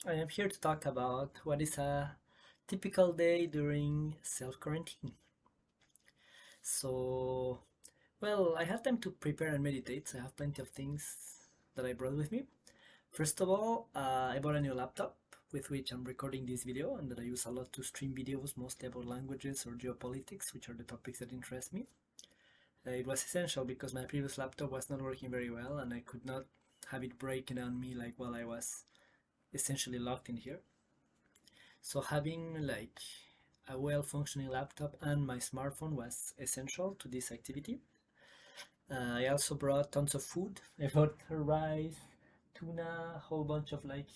I am here to talk about what is a typical day during self-quarantine. So, I have time to prepare and meditate, so I have plenty of things that I brought with me. First of all, I bought a new laptop with which I'm recording this video and that I use a lot to stream videos, mostly about languages or geopolitics, which are the topics that interest me. It was essential because my previous laptop was not working very well and I could not have it breaking on me like while I was essentially locked in here. So having like a well-functioning laptop and my smartphone was essential to this activity. I also brought tons of food. I brought rice, tuna, a whole bunch of like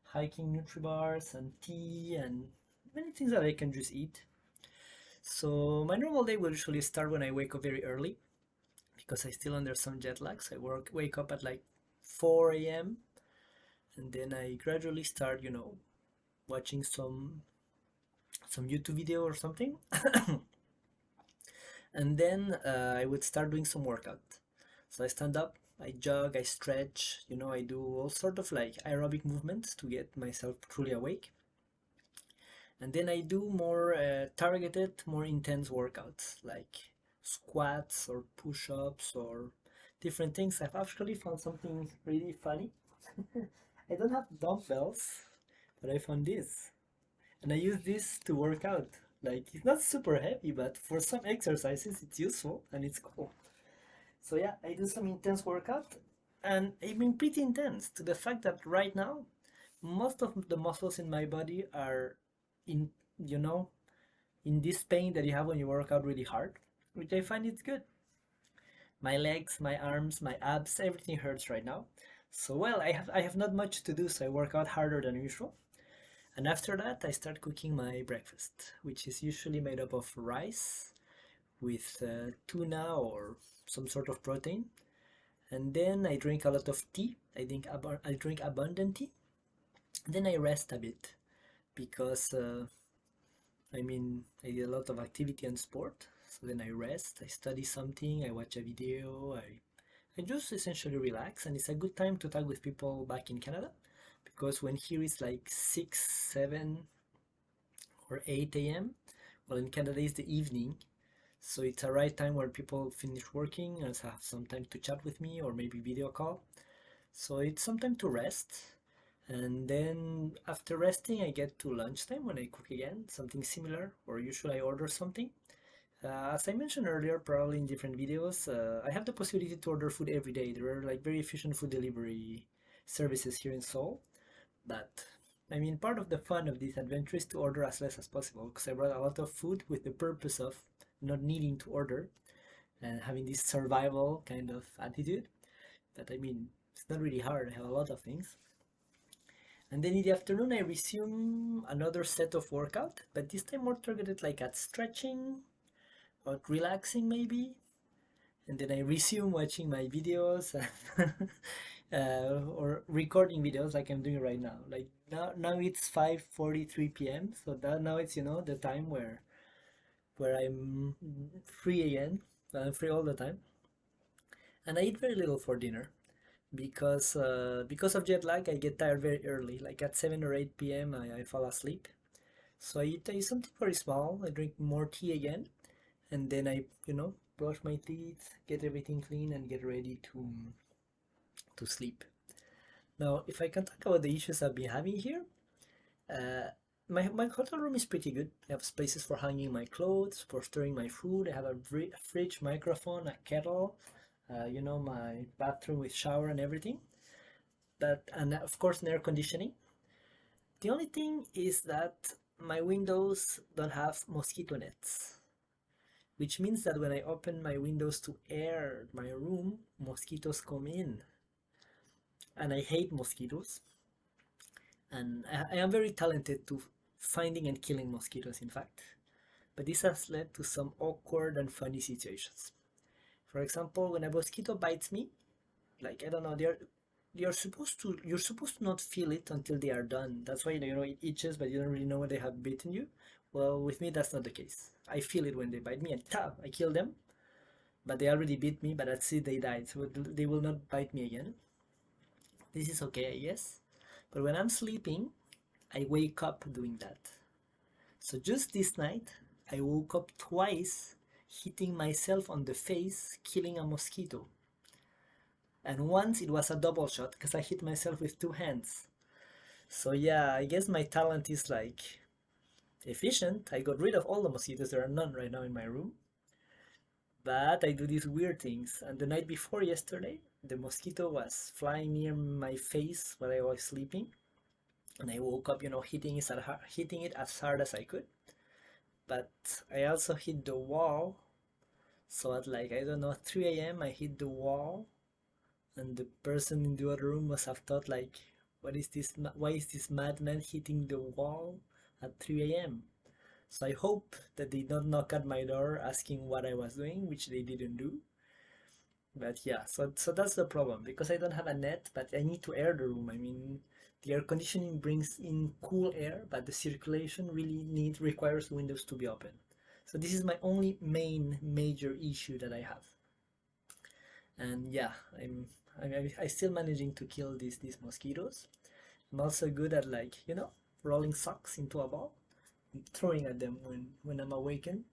hiking Nutribars and tea and many things that I can just eat. So my normal day will usually start when I wake up very early because I still under some jet lag. So wake up at like 4 a.m. and then I gradually start, watching some YouTube video or something, and then I would start doing some workout. So I stand up, I jog, I stretch, I do all sort of like aerobic movements to get myself truly awake. And then I do more targeted, more intense workouts like squats or push-ups or different things. I've actually found something really funny. I don't have dumbbells, but I found this. And I use this to work out. Like, it's not super heavy, but for some exercises it's useful and it's cool. So yeah, I do some intense workout and I've been pretty intense to the fact that right now most of the muscles in my body are in, you know, in this pain that you have when you work out really hard, which I find it's good. My legs, my arms, my abs, everything hurts right now. So I have not much to do, so I work out harder than usual. And after that, I start cooking my breakfast, which is usually made up of rice with tuna or some sort of protein. And then I drink a lot of tea. I drink abundant tea. Then I rest a bit because I did a lot of activity and sport. So then I rest. I study something. I watch a video. I just essentially relax, and it's a good time to talk with people back in Canada because when here it's like 6, 7, or 8 a.m., well, in Canada it's the evening, so it's a right time where people finish working and have some time to chat with me or maybe video call. So it's some time to rest. And then after resting, I get to lunchtime when I cook again, something similar, or usually I order something. As I mentioned earlier, probably in different videos, I have the possibility to order food every day. There are like very efficient food delivery services here in Seoul, but part of the fun of this adventure is to order as less as possible because I brought a lot of food with the purpose of not needing to order and having this survival kind of attitude. But it's not really hard. I have a lot of things. And then in the afternoon, I resume another set of workout, but this time more targeted like at stretching or relaxing maybe. And then I resume watching my videos or recording videos like I'm doing right now. Like now it's 5:43 p.m. So now it's the time where I'm free again. I'm free all the time, and I eat very little for dinner because of jet lag. I get tired very early, like at 7 or 8 p.m. I fall asleep. So I eat something very small. I drink more tea again, and then I brush my teeth, get everything clean, and get ready to sleep. Now, if I can talk about the issues I've been having here, uh, my hotel room is pretty good. I have spaces for hanging my clothes, for storing my food. I have a fridge, microphone, a kettle, my bathroom with shower and everything. And of course, an air conditioning. The only thing is that my windows don't have mosquito nets, which means that when I open my windows to air my room, mosquitoes come in. And I hate mosquitoes. And I am very talented to finding and killing mosquitoes, in fact. But this has led to some awkward and funny situations. For example, when a mosquito bites me, like I don't know, you're supposed to not feel it until they are done. That's why it itches, but you don't really know when they have bitten you. Well, with me that's not the case. I feel it when they bite me, and I kill them. But they already bit me, but that's it, they died, so they will not bite me again. This is okay, I guess. But when I'm sleeping, I wake up doing that. So just this night, I woke up twice hitting myself on the face, killing a mosquito. And once it was a double shot because I hit myself with two hands. So yeah, I guess my talent is like efficient. I got rid of all the mosquitoes. There are none right now in my room. But I do these weird things. And the night before yesterday, the mosquito was flying near my face while I was sleeping. And I woke up, hitting it as hard as I could. But I also hit the wall. So at like, I don't know, 3 a.m. I hit the wall. And the person in the other room must have thought like, what is this? Why is this madman hitting the wall at 3 a.m.? So I hope that they don't knock at my door asking what I was doing, which they didn't do. But yeah, so that's the problem, because I don't have a net, but I need to air the room. I mean, the air conditioning brings in cool air, but the circulation really requires the windows to be open. So this is my only major issue that I have. And yeah, I still managing to kill these mosquitoes. I'm also good at like, rolling socks into a ball, and throwing at them when I'm awakened,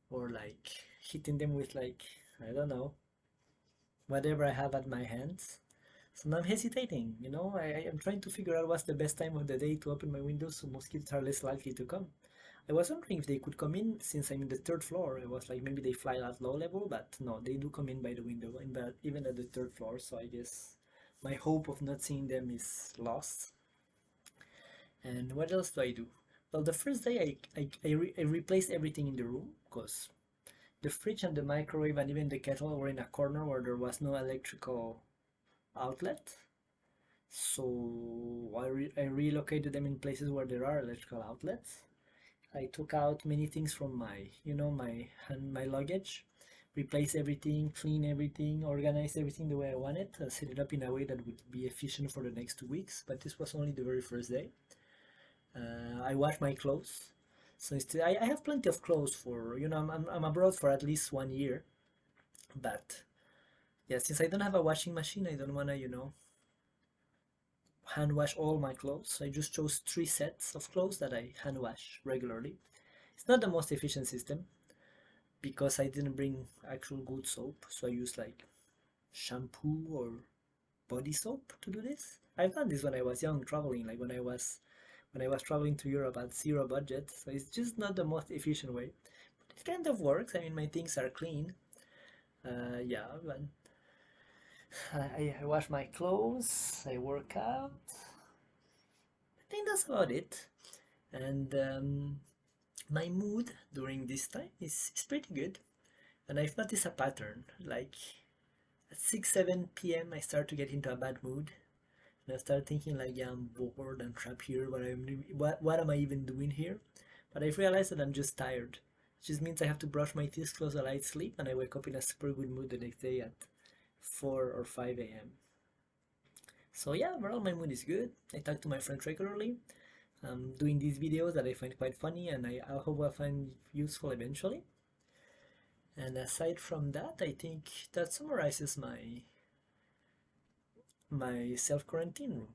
or like hitting them with like, I don't know, whatever I have at my hands. So now I'm hesitating, I am trying to figure out what's the best time of the day to open my windows so mosquitoes are less likely to come. I was wondering if they could come in since I'm in the third floor. I was like, maybe they fly at low level, but no, they do come in by the window, even at the third floor. So I guess my hope of not seeing them is lost. And what else do I do? Well, the first day I replaced everything in the room, because the fridge and the microwave and even the kettle were in a corner where there was no electrical outlet. So I relocated them in places where there are electrical outlets. I took out many things from my luggage, replace everything, clean everything, organize everything the way I want it, set it up in a way that would be efficient for the next 2 weeks. But this was only the very first day. I washed my clothes. So instead, I have plenty of clothes for, I'm abroad for at least 1 year. But yeah, since I don't have a washing machine, I don't want to, hand wash all my clothes. I just chose 3 sets of clothes that I hand wash regularly. It's not the most efficient system because I didn't bring actual good soap, so I use like shampoo or body soap to do this. I've done this when I was young traveling, like when I was traveling to Europe at zero budget, so it's just not the most efficient way. But it kind of works. I mean, my things are clean. Yeah, but I wash my clothes, I work out. I think that's about it. And my mood during this time is pretty good. And I've noticed a pattern. Like at 6, 7 p.m. I start to get into a bad mood. And I start thinking like, yeah, I'm bored and trapped here. What am I even doing here? But I've realized that I'm just tired. It just means I have to brush my teeth, close a light sleep, and I wake up in a super good mood the next day at 4 or 5 a.m. So yeah, overall my mood is good. I talk to my friends regularly. I'm doing these videos that I find quite funny, and I hope I find useful eventually. And aside from that, I think that summarizes my self-quarantine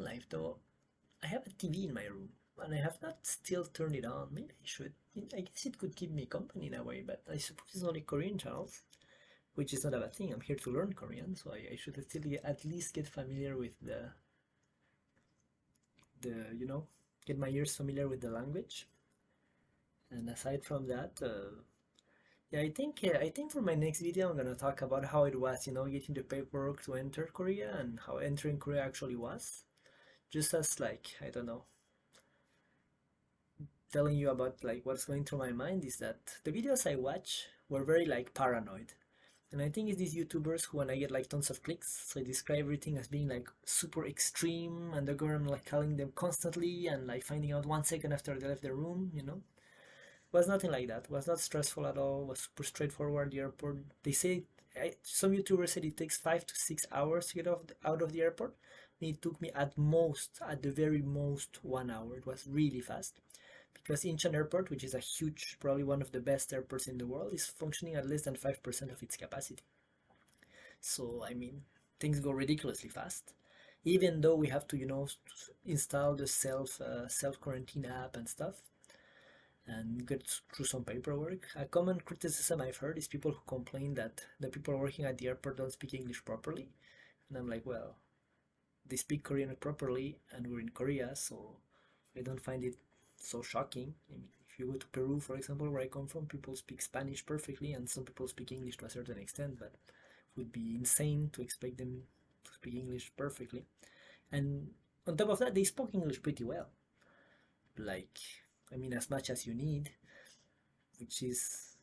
life. Though I have a TV in my room, and I have not still turned it on. Maybe I should. I guess it could keep me company in a way, but I suppose it's only Korean channels, which is not a bad thing. I'm here to learn Korean, so I should still at least get familiar with get my ears familiar with the language. And aside from that, yeah, I think for my next video I'm gonna talk about how it was, getting the paperwork to enter Korea and how entering Korea actually was. Just as like, I don't know, telling you about like what's going through my mind is that the videos I watch were very like paranoid. And I think it's these YouTubers who, when I get like tons of clicks, so I describe everything as being like super extreme, and the government like calling them constantly and like finding out 1 second after they left the room, It was nothing like that. It was not stressful at all. It was super straightforward. The airport, they say, some YouTubers said it takes 5 to 6 hours to get out of the airport. It took me at the very most 1 hour. It was really fast. Because Incheon Airport, which is a huge, probably one of the best airports in the world, is functioning at less than 5% of its capacity. So, I mean, things go ridiculously fast. even though we have to, install the self quarantine app and stuff and get through some paperwork. A common criticism I've heard is people who complain that the people working at the airport don't speak English properly. And I'm like, well, they speak Korean properly, and we're in Korea, so I don't find it so shocking. I mean, if you go to Peru, for example, where I come from, people speak Spanish perfectly, and some people speak English to a certain extent, but it would be insane to expect them to speak English perfectly. And on top of that, they spoke English pretty well. Like, I mean, as much as you need, which is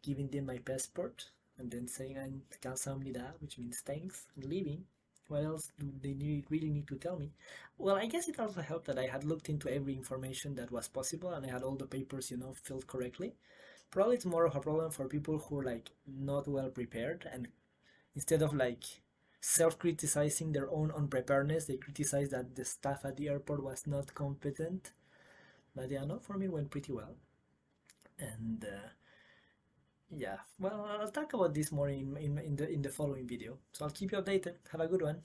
giving them my passport and then saying I'm 감사합니다, which means thanks, and leaving. What else do they really need to tell me? Well, I guess it also helped that I had looked into every information that was possible and I had all the papers, filled correctly. Probably it's more of a problem for people who are like not well prepared, and instead of like self-criticizing their own unpreparedness, they criticize that the staff at the airport was not competent. But yeah, no, for me it went pretty well. And yeah, well, I'll talk about this more in the following video. So I'll keep you updated. Have a good one.